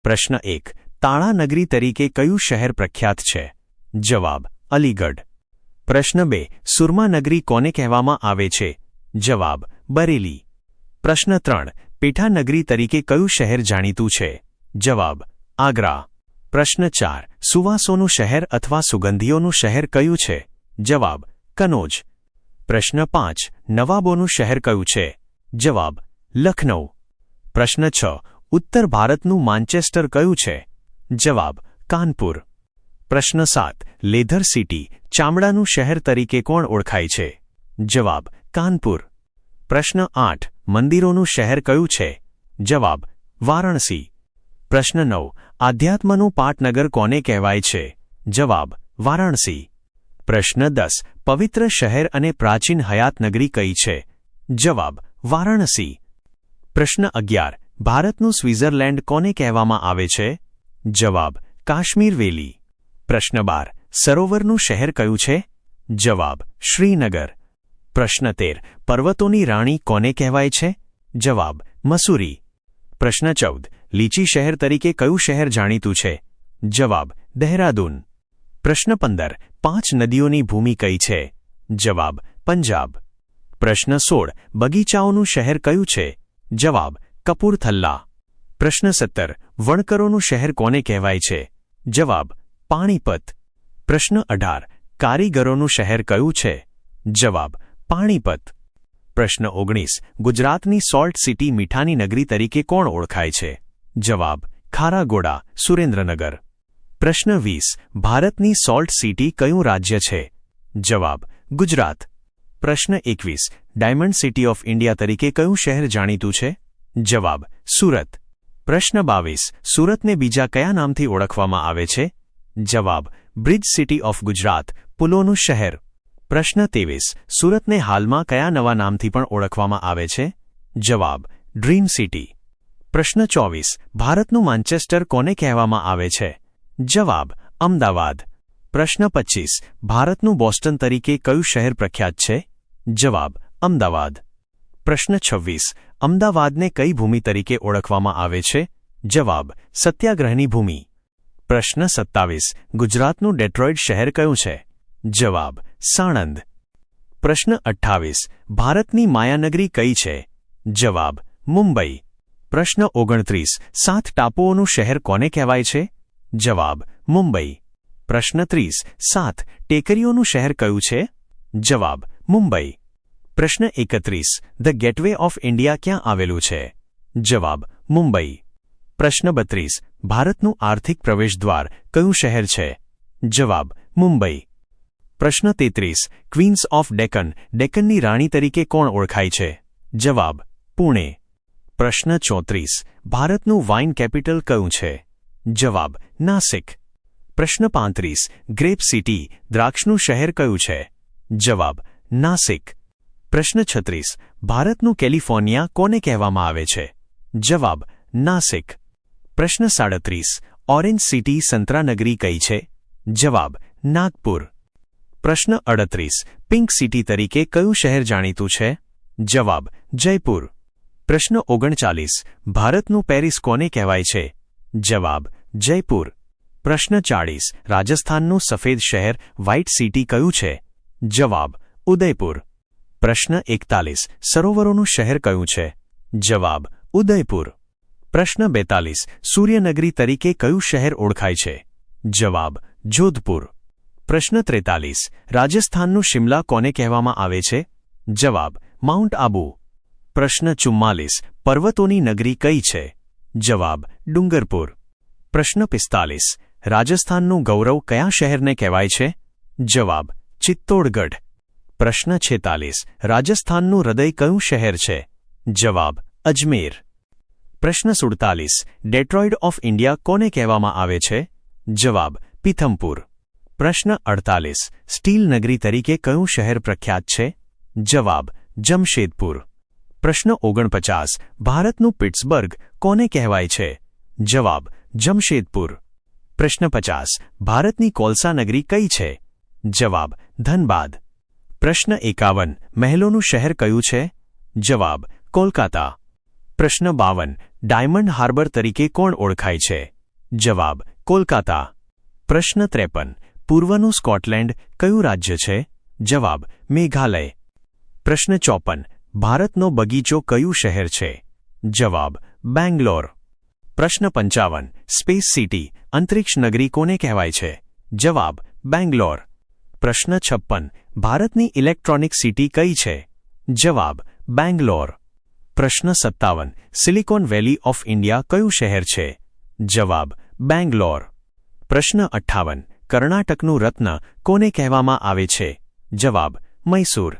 પ્રશ્ન 1. તાળા નગરી તરીકે કયું શહેર પ્રખ્યાત છે? જવાબ: અલીગઢ. પ્રશ્ન 2. સુરમા નગરી કોને કહેવામાં આવે છે? જવાબ: બરેલી. પ્રશ્ન 3. પેઠા નગરી તરીકે કયું શહેર જાણીતું છે? જવાબ: આગ્રા. પ્રશ્ન 4. સુવાસોનું શહેર અથવા સુગંધીઓનું શહેર કયું છે? જવાબ: કનોજ. પ્રશ્ન 5. નવાબોનું શહેર કયું છે? જવાબ: લખનૌ. પ્રશ્ન 6. ઉત્તર ભારતનું માન્ચેસ્ટર કયું છે? જવાબ: કાનપુર. પ્રશ્ન 7. લેધર સિટી ચામડાનું શહેર તરીકે કોણ ઓળખાય છે? જવાબ: કાનપુર. પ્રશ્ન 8. મંદિરોનું શહેર કયું છે? જવાબ: વારાણસી. પ્રશ્ન 9. આધ્યાત્મનું પાટનગર કોને કહેવાય છે? જવાબ: વારાણસી. પ્રશ્ન 10. પવિત્ર શહેર અને પ્રાચીન હયાત નગરી કઈ છે? જવાબ: વારાણસી. પ્રશ્ન 11. ભારતનું સ્વિટ્ઝરલેન્ડ કોને કહેવામાં આવે છે? જવાબ: કાશ્મીર વેલી. પ્રશ્ન 12. સરોવરનું શહેર કયું છે? જવાબ: શ્રીનગર. પ્રશ્ન 13. પર્વતોની રાણી કોને કહેવાય છે? જવાબ: મસૂરી. પ્રશ્ન 14. લીચી શહેર તરીકે કયું શહેર જાણીતું છે? જવાબ: દહેરાદૂન. પ્રશ્ન 15. 5 નદીઓની ભૂમિ કઈ છે? જવાબ: પંજાબ. પ્રશ્ન 16. બગીચાઓનું શહેર કયું છે? જવાબ: કપૂરથલ્લા. પ્રશ્ન 17. વણકરોનું શહેર કોને કહેવાય છે? જવાબ: પાણીપત. પ્રશ્ન 18. કારીગરોનું શહેર કયું છે? જવાબ: પાણીપત. પ્રશ્ન 19. ગુજરાતની સોલ્ટ સિટી મીઠાની નગરી તરીકે કોણ ઓળખાય છે? જવાબ: ખારાગોડા, સુરેન્દ્રનગર. પ્રશ્ન 20. ભારતની સોલ્ટ સિટી કયું રાજ્ય છે? જવાબ: ગુજરાત. પ્રશ્ન 21. ડાયમંડ સિટી ઓફ ઇન્ડિયા તરીકે કયું શહેર જાણીતું છે? જવાબ: સુરત. પ્રશ્ન 22. સુરતને બીજા કયા નામથી ઓળખવામાં આવે છે? જવાબ: બ્રિજ સિટી ઓફ ગુજરાત, પુલોનું શહેર. પ્રશ્ન 23. સુરતને હાલમાં કયા નવા નામથી પણ ઓળખવામાં આવે છે? જવાબ: ડ્રીમ સિટી. પ્રશ્ન 24. ભારતનું માન્ચેસ્ટર કોને કહેવામાં આવે છે? જવાબ: અમદાવાદ. પ્રશ્ન 25. ભારતનું બોસ્ટન તરીકે કયું શહેર પ્રખ્યાત છે? જવાબ: અમદાવાદ. પ્રશ્ન 26. અમદાવાદને કઈ ભૂમિ તરીકે ઓળખવામાં આવે છે? જવાબ: સત્યાગ્રહની ભૂમિ. પ્રશ્ન 27. ગુજરાતનું ડેટ્રોઇટ શહેર કયું છે? જવાબ: સાણંદ. પ્રશ્ન 28. ભારતની માયાનગરી કઈ છે? જવાબ: મુંબઈ. પ્રશ્ન 29. 7 ટાપુઓનું શહેર કોને કહેવાય છે? જવાબ: મુંબઈ. પ્રશ્ન 30. 7 ટેકરીઓનું શહેર કયું છે? જવાબ: મુંબઈ. પ્રશ્ન 31. ધ ગેટવે ઓફ ઇન્ડિયા ક્યાં આવેલું છે? જવાબ: મુંબઈ. પ્રશ્ન 32. ભારતનું આર્થિક પ્રવેશદ્વાર કયું શહેર છે? જવાબ: મુંબઈ. પ્રશ્ન 33. ક્વીન્સ ઓફ ડેક્કન ડેક્કનની રાણી તરીકે કોણ ઓળખાય છે? જવાબ: પુણે. પ્રશ્ન 34. ભારતનું વાઇન કેપિટલ કયું છે? જવાબ: નાસિક. પ્રશ્ન 35. ગ્રેપ સિટી દ્રાક્ષનું શહેર કયું છે? જવાબ: નાસિક. પ્રશ્ન 36. ભારતનું કેલિફોર્નિયા કોને કહેવામાં આવે છે? જવાબ: નાસિક. પ્રશ્ન 37. ઓરેન્જ સિટી સંતરાનગરી કઈ છે? જવાબ: નાગપુર. પ્રશ્ન 38. પિંક સિટી તરીકે કયું શહેર જાણીતું છે? જવાબ: જયપુર. પ્રશ્ન 39. ભારતનું પેરિસ કોને કહેવાય છે? જવાબ: જયપુર. પ્રશ્ન 40. રાજસ્થાનનું સફેદ શહેર વ્હાઇટ સિટી કયું છે? જવાબ: ઉદયપુર. પ્રશ્ન 41. સરોવરોનું શહેર કયું છે? જવાબ: ઉદયપુર. પ્રશ્ન 42. સૂર્યનગરી તરીકે કયું શહેર ઓળખાય છે? જવાબ: જોધપુર. પ્રશ્ન 43. રાજસ્થાનનું શિમલા કોને કહેવામાં આવે છે? જવાબ: માઉન્ટ આબુ. પ્રશ્ન 44. પર્વતોની નગરી કઈ છે? જવાબ: ડુંગરપુર. પ્રશ્ન 45. રાજસ્થાનનું ગૌરવ કયા શહેરને કહેવાય છે? જવાબ: ચિત્તોડગઢ. પ્રશ્ન 46. રાજસ્થાનનું હૃદય કયું શહેર છે? જવાબ: અજમેર. પ્રશ્ન 47. ડેટ્રોઇટ ઓફ ઇન્ડિયા કોને કહેવામાં આવે છે? જવાબ: પીથમપુર. પ્રશ્ન 48. સ્ટીલ નગરી તરીકે કયું શહેર પ્રખ્યાત છે? જવાબ: જમશેદપુર. પ્રશ્ન 49. ભારતનું પિટ્સબર્ગ કોને કહેવાય છે? જવાબ: જમશેદપુર. પ્રશ્ન 50. ભારતની કોલસા નગરી કઈ છે? જવાબ: ધનબાદ. પ્રશ્ન 51. મહેલોનું શહેર કયું છે? જવાબ: કોલકાતા. પ્રશ્ન 52. ડાયમંડ હાર્બર તરીકે કોણ ઓળખાય છે? જવાબ કોલકાતા. પ્રશ્ન 53. પૂર્વનું સ્કોટલેન્ડ કયું રાજ્ય છે? જવાબ મેઘાલય. પ્રશ્ન 54. ભારતનો બગીચો કયું શહેર છે? જવાબ બેંગ્લોર. પ્રશ્ન 55. સ્પેસ સિટી અંતરિક્ષ નગરી કોને કહેવાય છે? જવાબ બેંગ્લોર. પ્રશ્ન 56. ભારતની ઇલેક્ટ્રોનિક સિટી કઈ છે? જવાબ બેંગ્લોર. પ્રશ્ન 57. સિલિકોન વેલી ઓફ ઇન્ડિયા કયું શહેર છે? જવાબ બેંગ્લોર. પ્રશ્ન 58. કર્ણાટકનું રત્ન કોને કહેવામાં આવે છે? જવાબ મૈસૂર.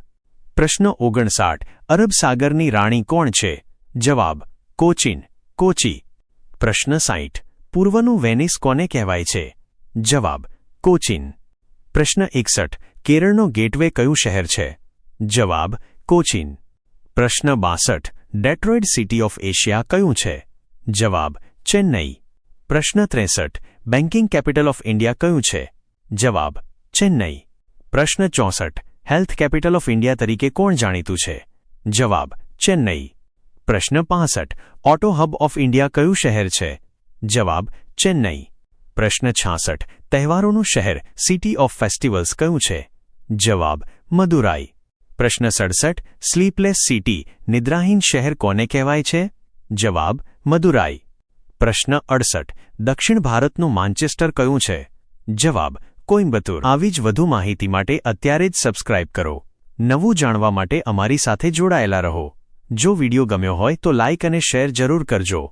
પ્રશ્ન 59. અરબ સાગરની રાણી કોણ છે? જવાબ કોચીન કોચી. પ્રશ્ન 60. પૂર્વનું વેનિસ કોને કહેવાય છે? જવાબ કોચીન. પ્રશ્ન 61. કેરળનો ગેટવે કયું શહેર છે? જવાબ કોચીન. પ્રશ્ન 62. ડેટ્રોઇટ સિટી ઓફ એશિયા કયું છે? જવાબ ચેન્નઈ. પ્રશ્ન 63. બેન્કિંગ કેપિટલ ઓફ ઇન્ડિયા કયું છે? જવાબ ચેન્નઈ. પ્રશ્ન 64. હેલ્થ કેપિટલ ઓફ ઇન્ડિયા તરીકે કોણ જાણીતું છે? જવાબ ચેન્નઈ. પ્રશ્ન 65. ઓટો હબ ઓફ ઇન્ડિયા કયું શહેર છે? જવાબ ચેન્નઈ. પ્રશ્ન 66. તહેવારોનું શહેર સિટી ઓફ ફેસ્ટિવલ્સ કયું છે? જવાબ મદુરાઈ. પ્રશ્ન 67. સ્લીપલેસ સિટી નિદ્રાહીન શહેર કોને કહેવાય છે? જવાબ મદુરાઈ. પ્રશ્ન 68. દક્ષિણ ભારતનું માન્ચેસ્ટર કયું છે? જવાબ કોઇમ્બતુર. આવી જ વધુ માહિતી માટે અત્યારે જ સબસ્ક્રાઇબ કરો. નવું જાણવા માટે અમારી સાથે જોડાયેલા રહો. જો વિડિયો ગમ્યો હોય તો લાઇક અને શેર જરૂર કરજો.